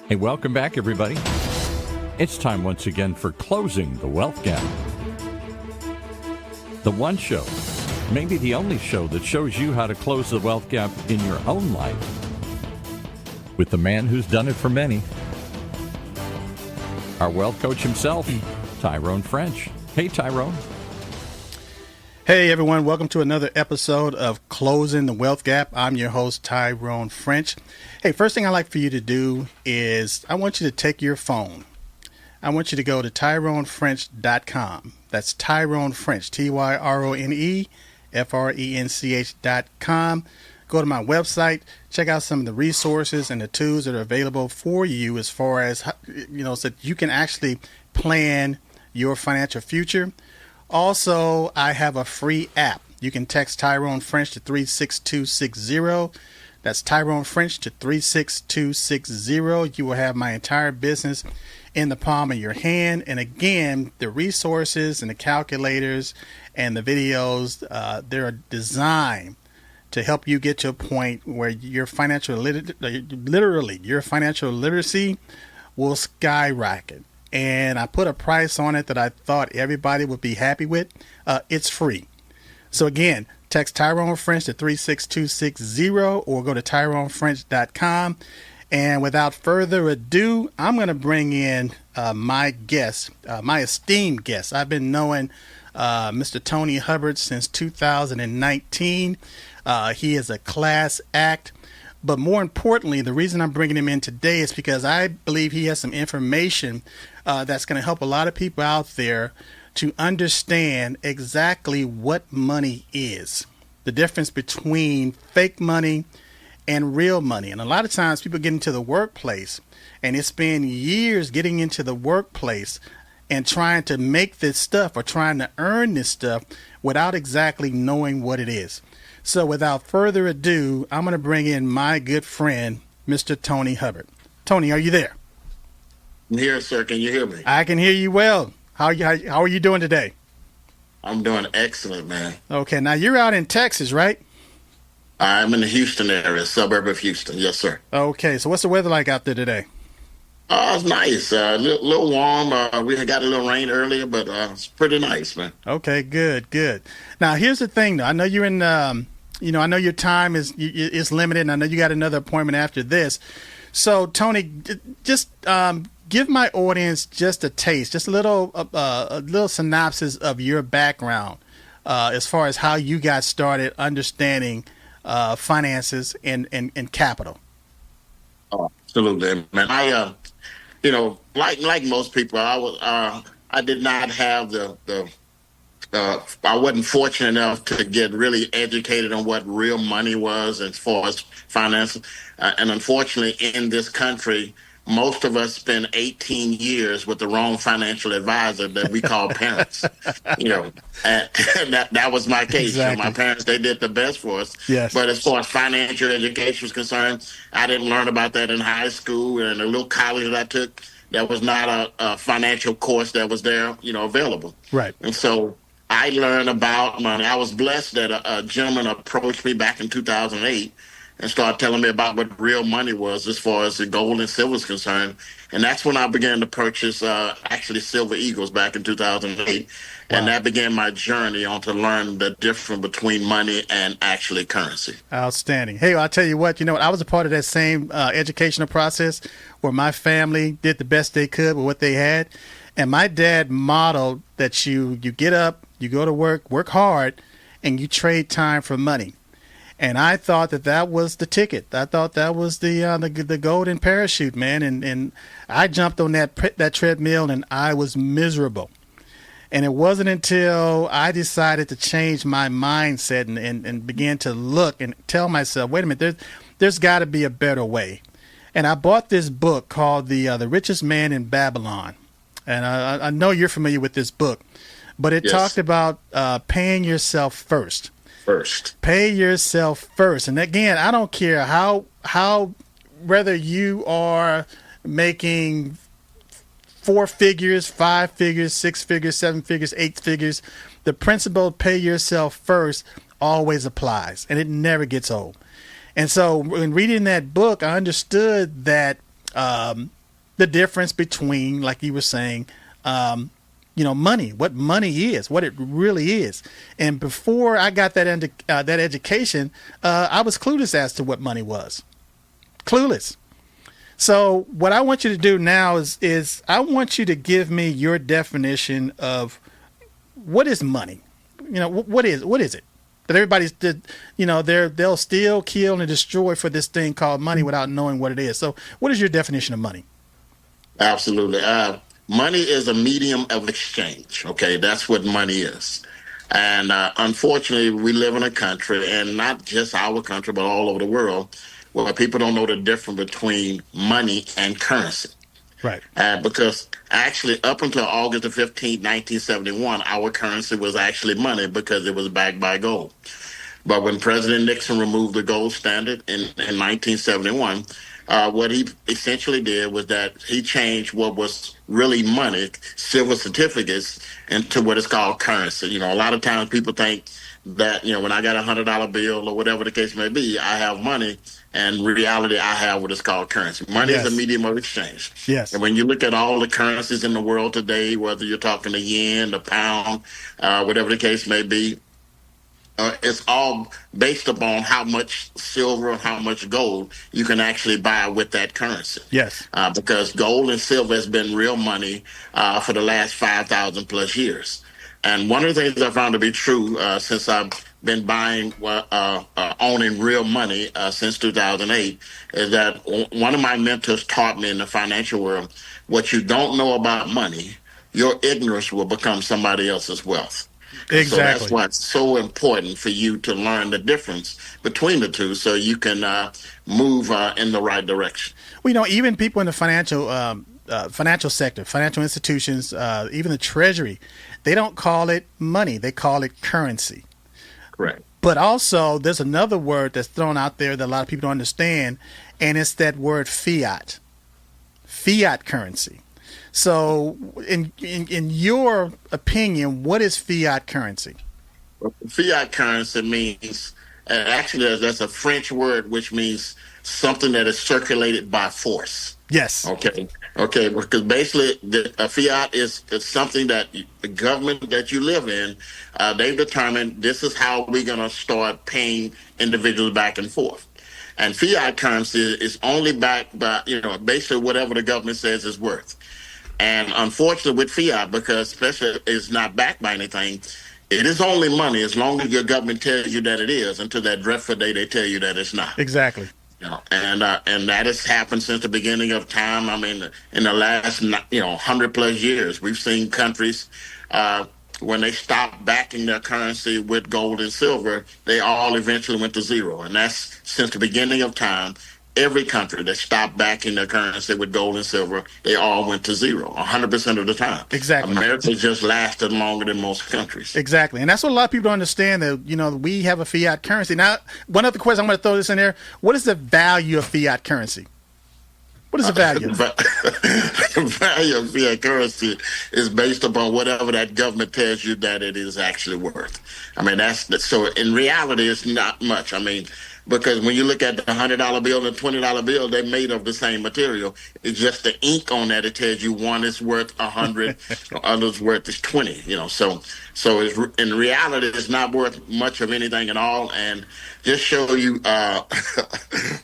Hey, welcome back, everybody. It's time once again for Closing the Wealth Gap. The one show, maybe the only show, that shows you how to close the wealth gap in your own life with the man who's done it for many, our wealth coach himself, Tyrone French. Hey, Tyrone. Hey, everyone. Welcome to another episode of Closing the Wealth Gap. I'm your host, Tyrone French. Hey, first thing I'd like for you to do is I want you to take your phone. I want you to go to TyroneFrench.com. That's Tyrone French, TyroneFrench.com. Go to my website, check out some of the resources and the tools that are available for you as far as, so that you can actually plan your financial future. Also, I have a free app. You can text Tyrone French to 36260. That's Tyrone French to 36260. You will have my entire business in the palm of your hand. And again, the resources and the calculators and the videos, they're designed to help you get to a point where your financial literacy will skyrocket. And I put a price on it that I thought everybody would be happy with. It's free. So again, text Tyrone French to 36260 or go to TyroneFrench.com. And without further ado, I'm going to bring in my guest, my esteemed guest. I've been knowing Mr. Tony Hubbard since 2019. He is a class act. But more importantly, the reason I'm bringing him in today is because I believe he has some information that's going to help a lot of people out there to understand exactly what money is, the difference between fake money and real money. And a lot of times people get into the workplace and it's been years getting into the workplace and trying to make this stuff or trying to earn this stuff without exactly knowing what it is. So without further ado, I'm going to bring in my good friend, Mr. Tony Hubbard. Tony, are you there? I'm here, sir. Can you hear me? I can hear you well. How are you doing today? I'm doing excellent, man. Okay, now you're out in Texas, right? I'm in the Houston area, suburb of Houston. Yes, sir. Okay, so what's the weather like out there today? It's nice. A little warm. We had got a little rain earlier, but it's pretty nice, man. Okay, good. Now, here's the thing, though. I know you're in, I know your time is limited, and I know you got another appointment after this. So, Tony, just give my audience just a taste, just a little synopsis of your background as far as how you got started understanding finances and capital. Oh, absolutely, man. I like most people, I did not have I wasn't fortunate enough to get really educated on what real money was as far as finance. And unfortunately, in this country, most of us spend 18 years with the wrong financial advisor that we call parents. And that was my case. Exactly. My parents, they did the best for us. Yes. But as far as financial education was concerned, I didn't learn about that in high school. And the little college that I took, that was not a financial course that was there, available. Right. And so I learned about money. I was blessed that a gentleman approached me back in 2008 and started telling me about what real money was as far as the gold and silver is concerned. And that's when I began to purchase actually Silver Eagles back in 2008. Wow. And that began my journey on to learn the difference between money and actually currency. Outstanding. Hey, I'll tell you what, I was a part of that same educational process where my family did the best they could with what they had. And my dad modeled that you get up, you go to work hard, and you trade time for money. And I thought that was the ticket. I thought that was the golden parachute, man. And I jumped on that treadmill and I was miserable. And it wasn't until I decided to change my mindset and began to look and tell myself, wait a minute, there's got to be a better way. And I bought this book called The Richest Man in Babylon. And I know you're familiar with this book, but it talked about paying yourself first. Pay yourself first. And again, I don't care how whether you are making 4 figures, 5 figures, 6 figures, 7 figures, 8 figures, the principle, pay yourself first, always applies, and it never gets old. And so when reading that book, I understood that the difference between, like you were saying, money, what money is, what it really is. And before I got that education, I was clueless as to what money was. Clueless. So what I want you to do now is I want you to give me your definition of what is money. What is it? That everybody's, they'll steal, kill, and destroy for this thing called money without knowing what it is. So what is your definition of money? Absolutely. Money is a medium of exchange. Okay, that's what money is. And unfortunately, we live in a country, and not just our country, but all over the world, where people don't know the difference between money and currency. Right. Because actually, up until August the 15th, 1971, our currency was actually money because it was backed by gold. But when President Nixon removed the gold standard in 1971, what he essentially did was that he changed what was really money, silver certificates, into what is called currency. A lot of times people think that, when I got $100 bill or whatever the case may be, I have money. And in reality, I have what is called currency. Money is a medium of exchange. Yes. And when you look at all the currencies in the world today, whether you're talking the yen, the pound, whatever the case may be, it's all based upon how much silver and how much gold you can actually buy with that currency. Yes. Because gold and silver has been real money for the last 5,000 plus years. And one of the things I found to be true since I've been buying, owning real money since 2008 is that one of my mentors taught me in the financial world, what you don't know about money, your ignorance will become somebody else's wealth. Exactly. So that's why it's so important for you to learn the difference between the two so you can move in the right direction. Well, even people in the financial sector, financial institutions, even the Treasury, they don't call it money. They call it currency. Correct. But also, there's another word that's thrown out there that a lot of people don't understand, and it's that word fiat. Fiat currency. So, in your opinion, what is fiat currency? Fiat currency means, actually, that's a French word which means something that is circulated by force. Yes. Okay, because basically a fiat is something that the government that you live in, they've determined this is how we're going to start paying individuals back and forth. And fiat currency is only backed by, basically whatever the government says is worth. And unfortunately with fiat, because especially it's not backed by anything, it is only money as long as your government tells you that it is until that dreadful day they tell you that it's not. Exactly. And that has happened since the beginning of time. I mean, in the last 100 plus years, we've seen countries when they stopped backing their currency with gold and silver, they all eventually went to zero. And that's since the beginning of time. Every country that stopped backing their currency with gold and silver, they all went to zero 100% of the time. Exactly. America just lasted longer than most countries. Exactly. And that's what a lot of people don't understand, that, we have a fiat currency. Now, one other question, I'm going to throw this in there. What is the value of fiat currency? What is the value? The value of fiat currency is based upon whatever that government tells you that it is actually worth. I mean, so in reality, it's not much. I mean, because when you look at the $100 bill and the $20 bill, they're made of the same material. It's just the ink on that. It tells you one is worth 100, others worth is 20. So it's, in reality, it's not worth much of anything at all. And just show you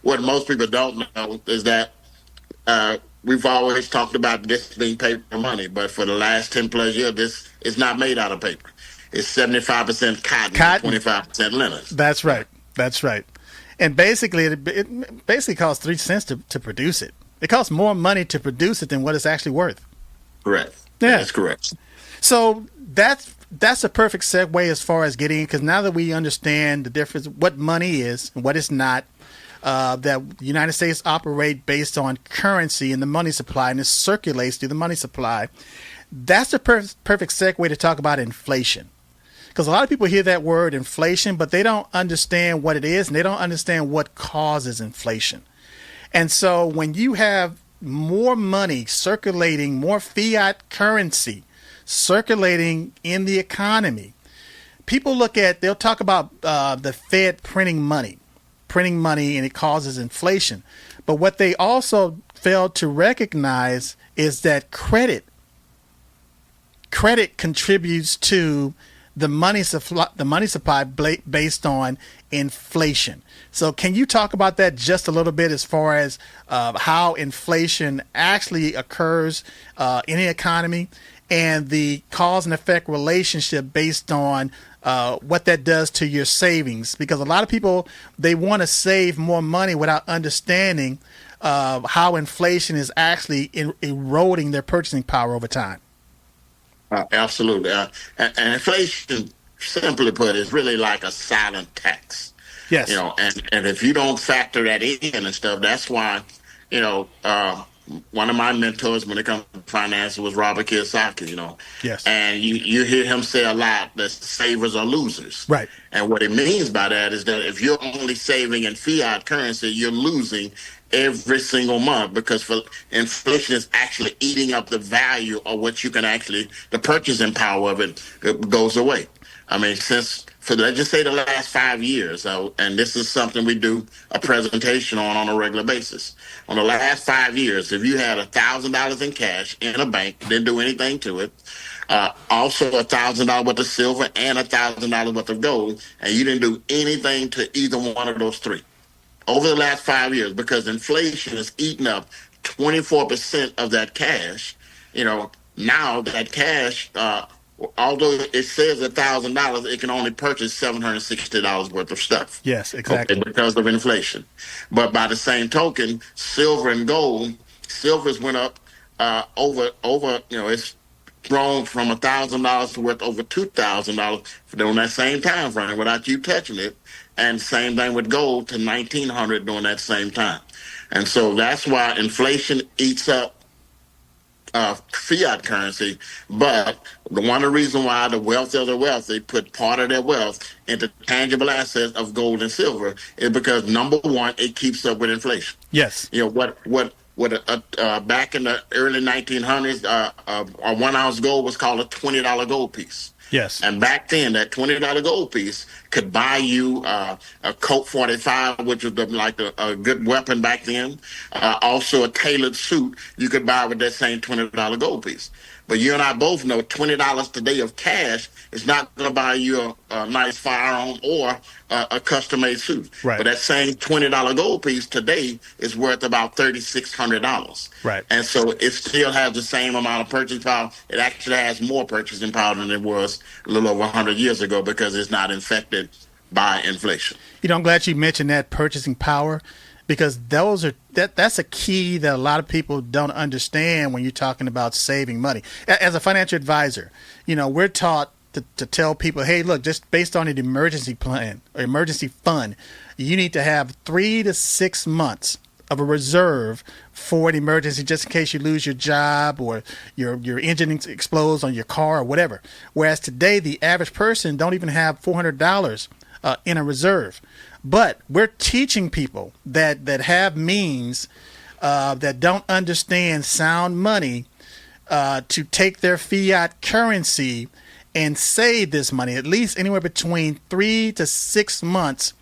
what most people don't know is that we've always talked about this being paper money, but for the last 10 plus years, this is not made out of paper. It's 75% cotton, 25% linen. That's right. That's right. And basically, it basically costs 3 cents to produce it. It costs more money to produce it than what it's actually worth. Correct. Yeah. That's correct. So that's a perfect segue as far as getting, because now that we understand the difference, what money is and what it's not, that the United States operate based on currency and the money supply, and it circulates through the money supply. That's the perfect segue to talk about inflation. Because a lot of people hear that word inflation, but they don't understand what it is, and they don't understand what causes inflation. And so when you have more money circulating, more fiat currency circulating in the economy, people they'll talk about the Fed printing money, and it causes inflation. But what they also fail to recognize is that credit contributes to the money supply based on inflation. So can you talk about that just a little bit as far as how inflation actually occurs in the economy and the cause and effect relationship based on what that does to your savings? Because a lot of people, they want to save more money without understanding how inflation is actually eroding their purchasing power over time. Absolutely. And inflation, simply put, is really like a silent tax. Yes. And if you don't factor that in and stuff, that's why, one of my mentors when it comes to finance was Robert Kiyosaki. Yes. And you hear him say a lot that savers are losers. Right. And what he means by that is that if you're only saving in fiat currency, you're losing every single month, because inflation is actually eating up the value of what you can the purchasing power of it goes away. I mean, let's just say the last 5 years, and this is something we do a presentation on a regular basis. On the last 5 years, if you had $1,000 in cash in a bank, didn't do anything to it, also $1,000 worth of silver and $1,000 worth of gold, and you didn't do anything to either one of those three over the last 5 years, because inflation has eaten up 24% of that cash. Now that cash, although it says $1,000, it can only purchase $760 worth of stuff. Yes, exactly. Okay, because of inflation. But by the same token, silver and gold, silver's went up over. It's grown from $1,000 to worth over $2,000 during that same time frame without you touching it. And same thing with gold to $1,900 during that same time. And so that's why inflation eats up fiat currency. But one of the reasons why the wealthy of the wealthy put part of their wealth into tangible assets of gold and silver is because, number one, it keeps up with inflation. Yes. Back in the early 1900s, a 1 ounce gold was called a $20 gold piece. Yes. And back then, that $20 gold piece could buy you a Colt 45, which was a good weapon back then. Also, a tailored suit you could buy with that same $20 gold piece. But you and I both know $20 today of cash is not going to buy you a nice firearm or a custom-made suit. Right. But that same $20 gold piece today is worth about $3,600. Right. And so it still has the same amount of purchasing power. It actually has more purchasing power than it was a little over 100 years ago, because it's not infected by inflation. I'm glad you mentioned that purchasing power, because that's a key that a lot of people don't understand when you're talking about saving money. As a financial advisor, we're taught to tell people, hey, look, just based on an emergency plan or emergency fund, you need to have 3 to 6 months of a reserve for an emergency, just in case you lose your job or your engine explodes on your car or whatever. Whereas today, the average person don't even have $400 in a reserve. But we're teaching people that have means, that don't understand sound money, to take their fiat currency and save this money, at least anywhere between 3 to 6 months,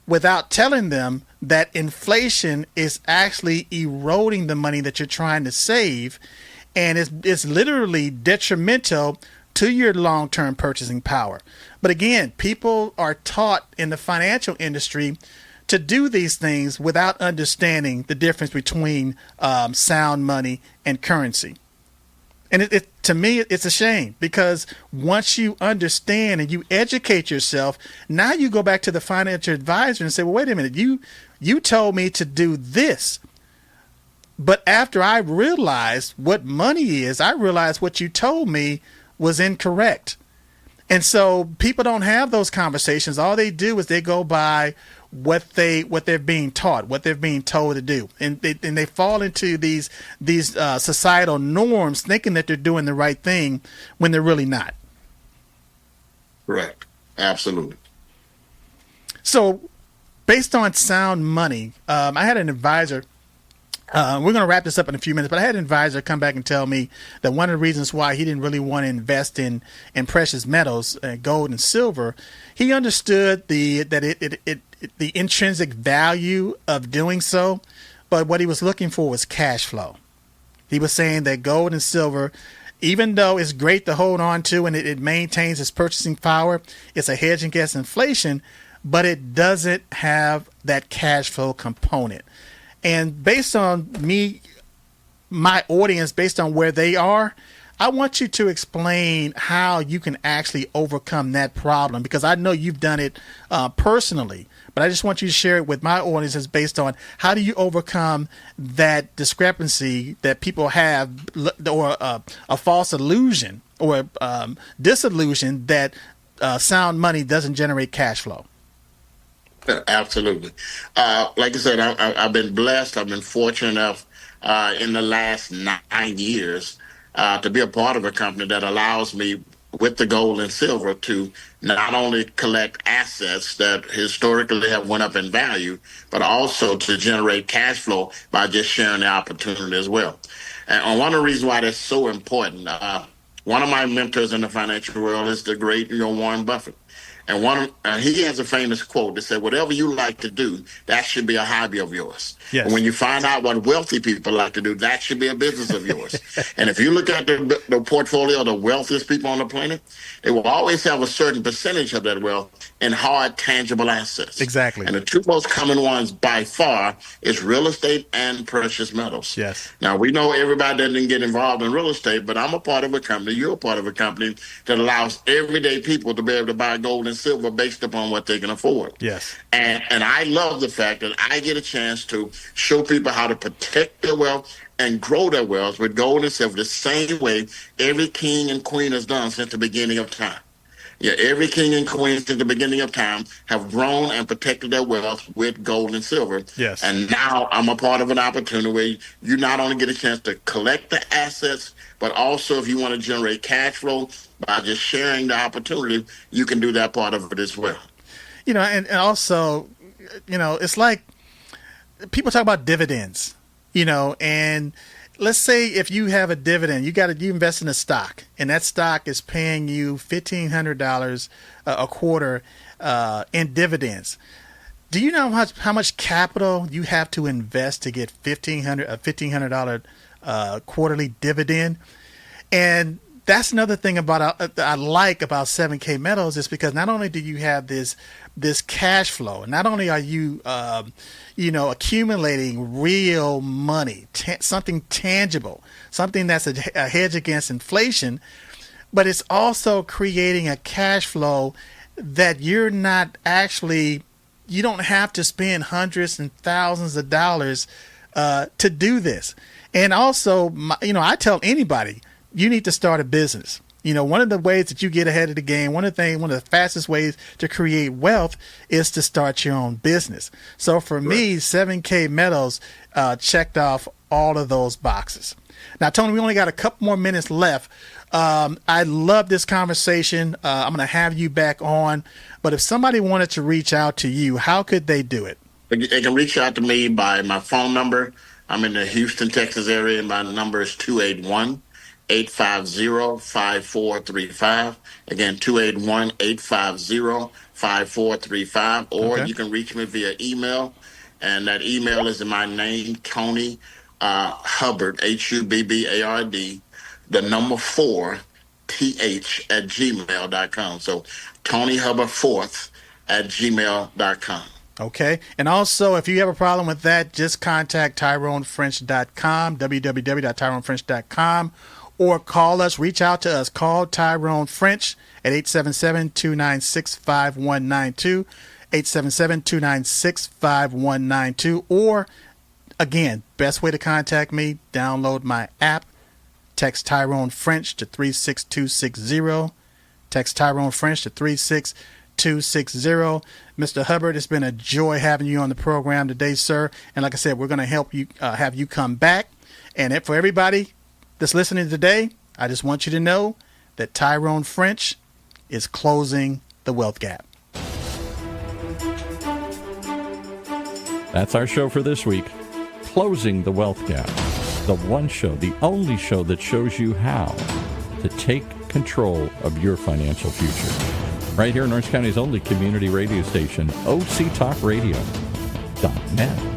without telling them that inflation is actually eroding the money that you're trying to save, and it's literally detrimental to your long-term purchasing power. But again, people are taught in the financial industry to do these things without understanding the difference between sound money and currency. And to me, it's a shame, because once you understand and you educate yourself, now you go back to the financial advisor and say, well, wait a minute, you told me to do this. But after I realized what money is, I realized what you told me was incorrect. And so people don't have those conversations. All they do is they go by what they're being taught, what they're being told to do, and they fall into these societal norms, thinking that they're doing the right thing when they're really not. Correct. Absolutely. So, based on sound money, I had an advisor We're going to wrap this up in a few minutes, but I had an advisor come back and tell me that one of the reasons why he didn't really want to invest in precious metals, gold and silver, he understood the intrinsic value of doing so, but what he was looking for was cash flow. He was saying that gold and silver, even though it's great to hold on to and it maintains its purchasing power, it's a hedge against inflation, but it doesn't have that cash flow component. And based on my audience, based on where they are, I want you to explain how you can actually overcome that problem, because I know you've done it personally, but I just want you to share it with my audiences based on how do you overcome that discrepancy that people have, or a false illusion or disillusion that sound money doesn't generate cash flow. Absolutely. Like I said, I've been blessed. I've been fortunate enough in the last 9 years to be a part of a company that allows me, with the gold and silver, to not only collect assets that historically have went up in value, but also to generate cash flow by just sharing the opportunity as well. And one of the reasons why that's so important, one of my mentors in the financial world is the great Warren Buffett. And he has a famous quote that said, whatever you like to do, that should be a hobby of yours. Yes. And when you find out what wealthy people like to do, that should be a business of yours. And if you look at the portfolio of the wealthiest people on the planet, they will always have a certain percentage of that wealth in hard, tangible assets. Exactly. And the two most common ones by far is real estate and precious metals. Yes. Now, we know everybody doesn't get involved in real estate, but I'm a part of a company, you're a part of a company that allows everyday people to be able to buy gold and silver based upon what they can afford. Yes. And I love the fact that I get a chance to show people how to protect their wealth and grow their wealth with gold and silver the same way every king and queen has done since the beginning of time. Yeah, every king and queen since the beginning of time have grown and protected their wealth with gold and silver. Yes. And now I'm a part of an opportunity where you not only get a chance to collect the assets, but also if you want to generate cash flow by just sharing the opportunity, you can do that part of it as well. And also, it's like people talk about dividends, and let's say if you have a dividend, you invest in a stock, and that stock is paying you $1,500 a quarter in dividends. Do you know how much capital you have to invest to get $1,500 quarterly dividend? And that's another thing that I like about 7K Metals, is because not only do you have this cash flow, not only are you accumulating real money, something tangible, something that's a hedge against inflation, but it's also creating a cash flow that you don't have to spend hundreds and thousands of dollars to do this. And also, I tell anybody, you need to start a business. One of the ways that you get ahead of the game, one of the fastest ways to create wealth is to start your own business. So for me, 7K Metals checked off all of those boxes. Now, Tony, we only got a couple more minutes left. I love this conversation. I'm going to have you back on. But if somebody wanted to reach out to you, how could they do it? They can reach out to me by my phone number. I'm in the Houston, Texas area, and my number is 281-850-5435. Again, 281-850-5435. Or you can reach me via email, and that email is in my name, Tony Hubbard, Hubbard, the number 4, TH at gmail.com. So Tony Hubbard 4th at gmail.com. Okay. And also, if you have a problem with that, just contact TyroneFrench.com, www.TyroneFrench.com, or call us, reach out to us. Call Tyrone French at 877-296-5192, 877-296-5192. Or, again, best way to contact me, download my app, text Tyrone French to 36260, text Tyrone French to 36260. Mr. Hubbard, it's been a joy having you on the program today, sir. And like I said, we're going to help you, have you come back. And for everybody that's listening today, I just want you to know that Tyrone French is closing the wealth gap. That's our show for this week. Closing the Wealth Gap. The one show, the only show that shows you how to take control of your financial future. Right here in Orange County's only community radio station, OCTalkRadio.net.